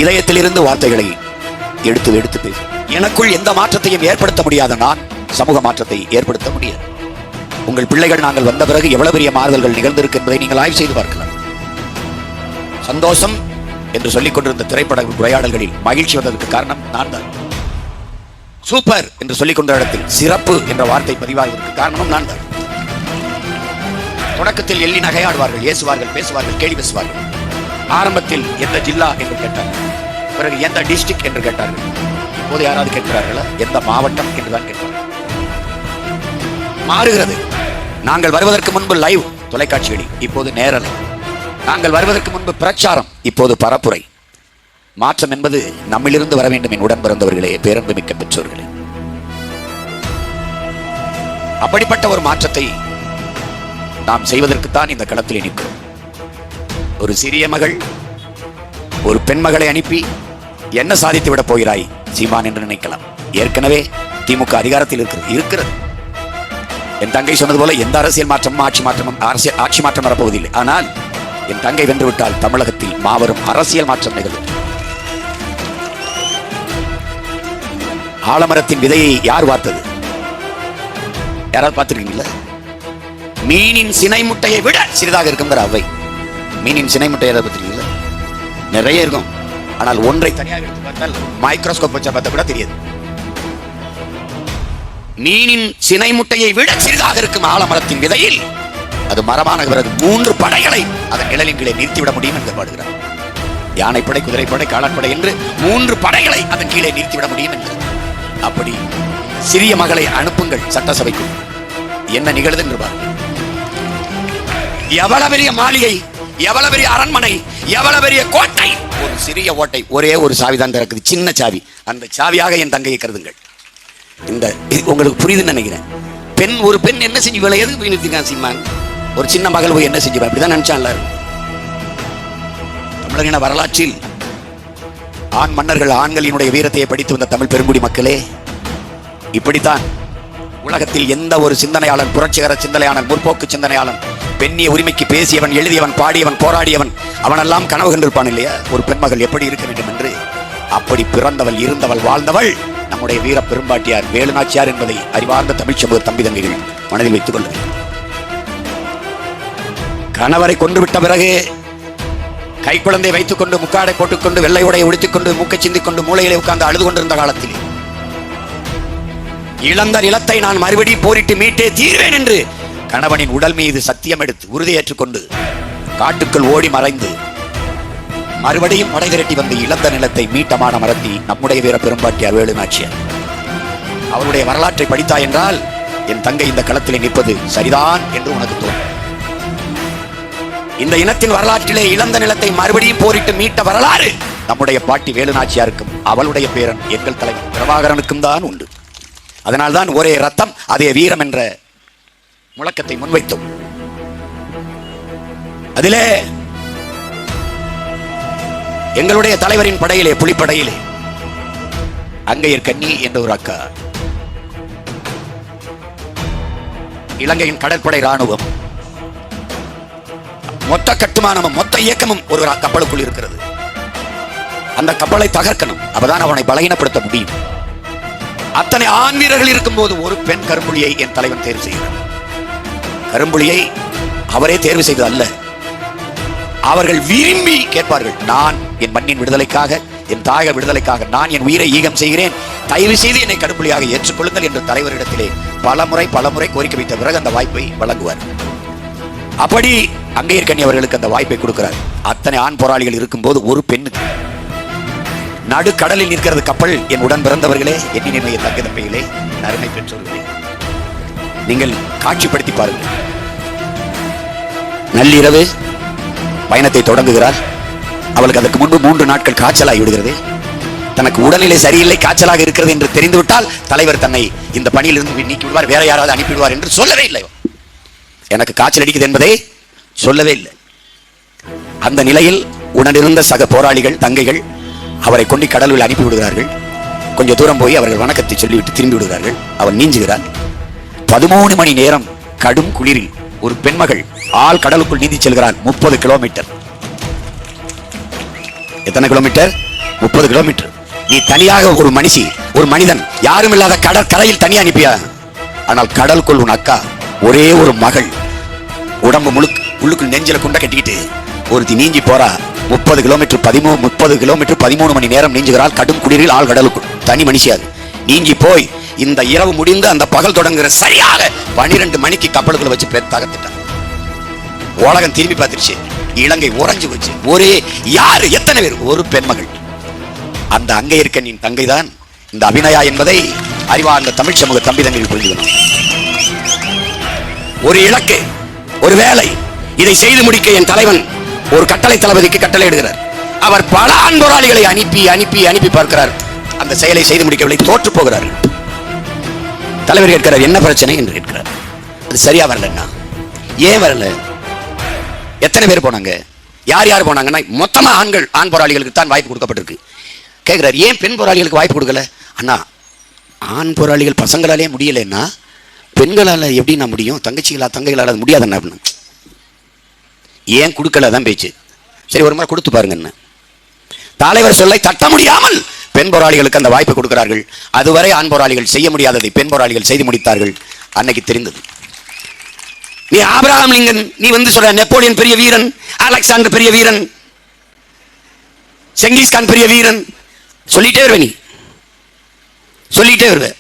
இதயத்திலிருந்து வார்த்தைகளை எடுத்து எடுத்து பேசு. எனக்குள் எந்த மாற்றத்தையும் ஏற்படுத்த முடியாத நான் சமூக மாற்றத்தை ஏற்படுத்த முடியாது. உங்கள் பிள்ளைகள் நாங்கள் வந்த பிறகு எவ்வளவு பெரிய மாறுதல்கள் நிகழ்ந்திருக்கு என்பதை நீங்கள் ஆய்வு செய்து பார்க்கலாம். சந்தோஷம் என்று சொல்லிக் கொண்டிருந்த திரைப்பட உரையாடல்களில் மகிழ்ச்சி வந்ததற்கு காரணம் நான் தான். சூப்பர் என்று சொல்லிக் கொண்ட இடத்தில் சிறப்பு என்ற வார்த்தை பதிவாவதற்கு காரணமும் நான் தான். தொடக்கத்தில் எள்ளி நகையாடுவார்கள், ஏசுவார்கள், பேசுவார்கள், கேலி பேசுவார்கள். ஆரம்பத்தில் எந்த ஜில்லா என்று கேட்டார்கள், பிறகு எந்த டிஸ்ட்ரிக்ட் என்று கேட்டார்கள். இப்போது யாராவது கேட்கிறார்களா? எந்த மாவட்டம் என்றுதான் கேட்பார்கள். மாறுகிறது. நாங்கள் வருவதற்கு முன்பு லைவ் தொலைக்காட்சிகளில், இப்போது நேரலை. நாங்கள் வருவதற்கு முன்பு பிரச்சாரம், இப்போது பரப்புரை. மாற்றம் என்பது நம்மிலிருந்து வர வேண்டும். என் உடன் பிறந்தவர்களே, பேரன்பு மிக்க பெற்றோர்களே, அப்படிப்பட்ட ஒரு மாற்றத்தை நாம் செய்வதற்குத்தான் இந்த களத்தில் நிற்கிறோம். ஒரு சிறிய மகள் ஒரு பெண் மகளை அனுப்பி என்ன சாதித்து விட போகிறாய் சீமான் என்று நினைக்கலாம். ஏற்கனவே திமுக அதிகாரத்தில் இருக்கிறது. என் தங்கை சொன்னது போல எந்த அரசியல் மாற்றமும் ஆட்சி மாற்றம் வரப்போவதில்லை. ஆனால் என் தங்கை வென்றுவிட்டால் தமிழகத்தில் மாபெரும் அரசியல் மாற்றம் நிகழும். ஆலமரத்தின் விதையை யார் பார்த்தது? யாராவது பார்த்திருக்கீங்களா? மீனின் சினை முட்டையை விட சிறிதாக இருக்குங்கிற அவை. மீனின் சினை முட்டை எதை பார்த்திருக்கீங்களா? நிறைய இருக்கும். ஆனால் ஒன்றை தனியாக எடுத்து பார்த்தால் மைக்ரோஸ்கோப் வச்சா பார்த்தா கூட தெரியாது. மீனின் சினை முட்டையை விட சிறிதாக இருக்கும் ஆலமரத்தின் விதையில் அது மரமான பிறகு 3 படைகளை அதன் நிழலின் கீழே நிறுத்திவிட முடியும் என்று பாடுகிறார். யானைப்படை, குதிரைப்படை, காலாட்படை என்று 3 படைகளை அதன் கீழே நிறுத்திவிட முடியும் என்கிறார். அப்படி சிறிய மகளை அனுப்புங்கள் சட்டசபைக்கு, என்ன நிகழுது என்று பாருங்கள். எவ்வளவு பெரிய மாளிகை, எவ்வளவு பெரிய அரண்மனை, எவ்வளவு பெரிய கோட்டை, ஒரு சிறிய ஓட்டை, ஒரே ஒரு சாவி தான் திறக்குது, சின்ன சாவி. அந்த சாவியாக என் தங்கையை கருதுங்கள். இந்த உங்களுக்கு புரியுதுன்னு நினைக்கிறேன். ஒரு பெண் என்ன செஞ்சு இவளை எதுக்கு போய் நிறுத்திருக்கான் சீமான்? ஒரு சின்ன மகள் போய் என்ன செஞ்சு? அப்படிதான் நினைச்சான் எல்லாரும். தமிழரின வரலாற்றில் ஆண் மன்னர்கள், ஆண்களினுடைய வீரத்தை படித்து வந்த தமிழ் பெருங்குடி மக்களே, இப்படித்தான் உலகத்தில் எந்த ஒரு சிந்தனையாளன், புரட்சிகர சிந்தனையாளன், முற்போக்கு சிந்தனையாளன், பெண்ணிய உரிமைக்கு பேசியவன், எழுதியவன், பாடியவன், போராடியவன், அவனெல்லாம் கனவு கண்டிருப்பான் இல்லையா? ஒரு பெண்மகள் எப்படி இருக்க வேண்டும் என்று. அப்படி பிறந்தவள், இருந்தவள், வாழ்ந்தவள் நம்முடைய வீர பெரும்பாட்டியார் வேலுநாச்சியார் என்பதை அறிவார்ந்த தமிழ் சமூக தம்பி தங்கைகள் மனதில் வைத்துக் கொள்ளுங்கள். கணவரை கொண்டு விட்ட பிறகு கைக்குழந்தை வைத்துக் கொண்டு, முக்காடை போட்டுக்கொண்டு, வெள்ளை உடையை உடுத்திக் கொண்டு, மூக்கை சிந்திக் கொண்டு, மூளையிலே உட்கார்ந்து அழுது கொண்டிருந்த காலத்தில் இழந்த நிலத்தை நான் மறுபடியும் போரிட்டு மீட்டே தீர்வேன் என்று கணவனின் உடல் மீது சத்தியம் எடுத்து உறுதியேற்றுக் கொண்டு காட்டுக்குள் ஓடி மறைந்து மறுபடியும் மடை திரட்டி வந்து இழந்த நிலத்தை மீட்டமான மரத்தி நம்முடைய வீர பெரும்பாட்டியார் வேலுநாச்சியார். அவருடைய வரலாற்றை படித்தாய் என்றால் என் தங்கை இந்த களத்திலே நிற்பது சரிதான் என்று உனக்கு தோன்றும். இந்த இனத்தின் வரலாற்றிலே இழந்த நிலத்தை மறுபடியும் போரிட்டு மீட்ட வரலாறு நம்முடைய பாட்டி வேலுநாச்சியாருக்கும் அவளுடைய பேரன் எங்கள் தலைவர் பிரபாகரனுக்கும் தான் உண்டு. அதனால்தான் ஒரே ரத்தம் அதே வீரம் என்ற முழக்கத்தை முன்வைத்தோம். அதிலே எங்களுடைய தலைவரின் படையிலே, புலிப்படையிலே அங்கையர் கன்னி என்ற ஒரு அக்கா, இலங்கையின் கடற்படை ராணுவம், மொத்த கட்டுமானமும் மொத்த இயக்கமும் ஒரு கப்பலுக்குள் இருக்கிறது. அந்த கப்பலை தகர்க்கணும், அப்பதான் அவனை பலகீனப்படுத்த முடியும். அத்தனை ஆண் வீரர்கள் இருக்கும் போது ஒரு பெண் கரும்புலியை என் தலைவன் தேர்வு செய்கிறார். கரும்புலியை அவரே தேர்வு செய்தது அல்ல, அவர்கள் விரும்பி கேட்பார்கள். நான் என் மண்ணின் விடுதலைக்காக, என் தாயக விடுதலைக்காக நான் என் உயிரை ஈகம் செய்கிறேன், தயவு செய்து என்னை கரும்புலியாக ஏற்றுக்கொள்ளுங்கள் என்று தலைவரிடத்திலே பலமுறை கோரிக்கை வைத்த பிறகு அந்த வாய்ப்பை வழங்குவார். அப்படி அங்கையர் கன்னி அவர்களுக்கு அந்த வாய்ப்பை கொடுக்கிறார். அத்தனை ஆண் போராளிகள் இருக்கும் போது ஒரு பெண்ணுக்கு நடுக்கடலில் நிற்கிறது கப்பல். என் உடன் பிறந்தவர்களே, எண்ணினைய தங்க தம்பைகளே, அருமை பெற்றோர்களே, நீங்கள் காட்சிப்படுத்தி பாருங்கள். நள்ளிரவு பயணத்தை தொடங்குகிறார். அவளுக்கு அதற்கு முன்பு 3 நாட்கள் காய்ச்சலாகி விடுகிறது. தனக்கு உடல்நிலை சரியில்லை, காய்ச்சலாக இருக்கிறது என்று தெரிந்துவிட்டால் தலைவர் தன்னை இந்த பணியிலிருந்து நீக்கி விடுவார், வேற யாராவது அனுப்பிவிடுவார் என்று சொல்லவே இல்லை. எனக்கு காய்ச்சல் அடிக்குது என்பதை சொல்லவே இல்லை. அந்த நிலையில் உடனிருந்த சக போராளிகள், தங்கைகள் அவரை கொண்டு கடலில் அனுப்பி விடுகிறார்கள். கொஞ்சம் தூரம் போய் அவர்கள் வணக்கத்தை சொல்லிவிட்டு திரும்பி விடுகிறார்கள். அவர் நீஞ்சுகிறார். 13 மணி நேரம் கடும் குளிரில் ஒரு பெண்மகள் ஆள் கடலுக்குள் நீந்தி செல்கிறார். 30 கிலோமீட்டர். எத்தனை கிலோமீட்டர்? 30 கிலோமீட்டர். நீ தனியாக ஒரு மனிதன் யாரும் இல்லாத கடற்கரையில் தனியா அனுப்பியா? ஆனால் கடலுக்குள் உன் அக்கா, ஒரே ஒரு மகள், உடம்பு உள்ளுக்குள் நெஞ்சில குண்ட கட்டிக்கிட்டு ஒருத்தி நீஞ்சி போறா. 30 கிலோமீட்டர் 13 மணி நேரம் நீஞ்சுகிறாள். கடும் குளிரில் ஆள் கடலுக்குள். தனி மனுஷியாது நீஞ்சி போய் இந்த இரவு முடிந்து அந்த பகல் தொடங்குகிற சரியாக 12 மணிக்கு கப்பலுக்குள்ள வச்சு தகர்த்துட்டான். உலகம் திரும்பி பார்த்துருச்சு. இலங்கை உறைஞ்சு வச்சு. ஒரே யாரு, எத்தனை பேர்? ஒரு பெண்மகள். அந்த அங்கே இருக்க நீ தங்கைதான் இந்த அபிநயா என்பதை அறிவார்ந்த தமிழ் சமூக தம்பி தங்கைகள் புரிஞ்சுக்கணும். ஒரு இலக்கு, ஒரு வேலை, இதை செய்து முடிக்க என் தலைவன் ஒரு கட்டளை தளபதிக்கு கட்டளை இடுகிறார். அவர் பல அன்போராளிகளை அனுப்பி அனுப்பி அனுப்பி பார்க்கிறார். அந்த செயலை செய்து முடிக்கவில்லை, தோற்று போகிறார்கள். தலைவர் கேட்கிறார், என்ன பிரச்சனை என்று கேட்கிறார். அது சரியா வரலன்னா, ஏன் வரல? எத்தனை பேர் போனாங்க? யார் யார் போனாங்கன்னா மொத்தமா ஆண் போராளிகளுக்கு தான் வாய்ப்பு கொடுக்கப்பட்டிருக்கு. கேட்கிறார், ஏன் பெண் போராளிகளுக்கு வாய்ப்பு கொடுக்கல? அண்ணா, ஆண் போராளிகள் பசங்களாலே முடியலைன்னா பெண்களால எப்படி நான் முடியும்? தங்கைகளால் அது முடியாதுன்னா அப்படின்னு. ஏன் கொடுக்கல தான் பேச்சு. சரி, ஒரு முறை கொடுத்து பாருங்க. என்ன தலைவர் சொல்லை தட்ட முடியாமல் பெண் போராளிகளுக்கு அந்த வாய்ப்பை கொடுக்கிறார்கள். அதுவரை ஆண் போராளிகள் செய்ய முடியாததை பெண் போராளிகள் செய்து முடித்தார்கள். அன்னைக்கு தெரிந்தது. நீ ஆபிரகாம் லிங்கன், நீ சொல்ற நெப்போலியன் பெரிய வீரன், அலெக்சாண்டர் பெரிய வீரன், செங்கிஸ்கான் பெரிய வீரன், சொல்லிட்டே வருவே. நீ சொல்லிட்டே வருவே.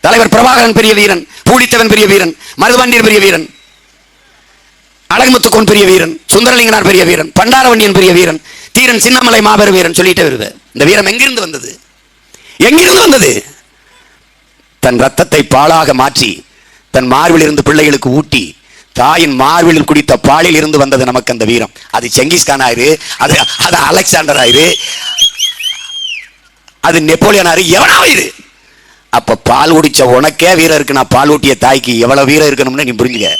தலைவர் பிரபாகரன் பெரிய வீரன், பூலித்தேவன் பெரிய வீரன், மருதுபாண்டியர் பெரிய வீரன், அழகுமுத்துக்கோன் பெரிய வீரன், சுந்தரலிங்கனார் பெரிய வீரன், பண்டாரவண்டியன் பெரிய வீரன், தீரன் சின்னமலை மாபெரும் வீரன், சொல்லிட்டே வருவே. இந்த வீரம் எங்கிருந்து வந்தது? எங்கிருந்து வந்தது? தன் ரத்தத்தை பாலாக மாற்றி தன் மார்பில் இருந்து பிள்ளைகளுக்கு ஊட்டி தாயின் மார்பில் குடித்த பாலில் இருந்து வந்தது நமக்கு அந்த வீரம். அது செங்கிஸ்கான் ஆயிரு, அது அலெக்சாண்டர் ஆயிரு, அது நெப்போலியன் ஆயிரு, எவனாயிரு. அப்ப பால் குடிச்ச உனக்கே வீரம் இருக்குன்னா பால் ஊட்டிய தாய்க்கு எவ்வளவு வீரம் இருக்கணும்னு நீ புரிஞ்சுக்க.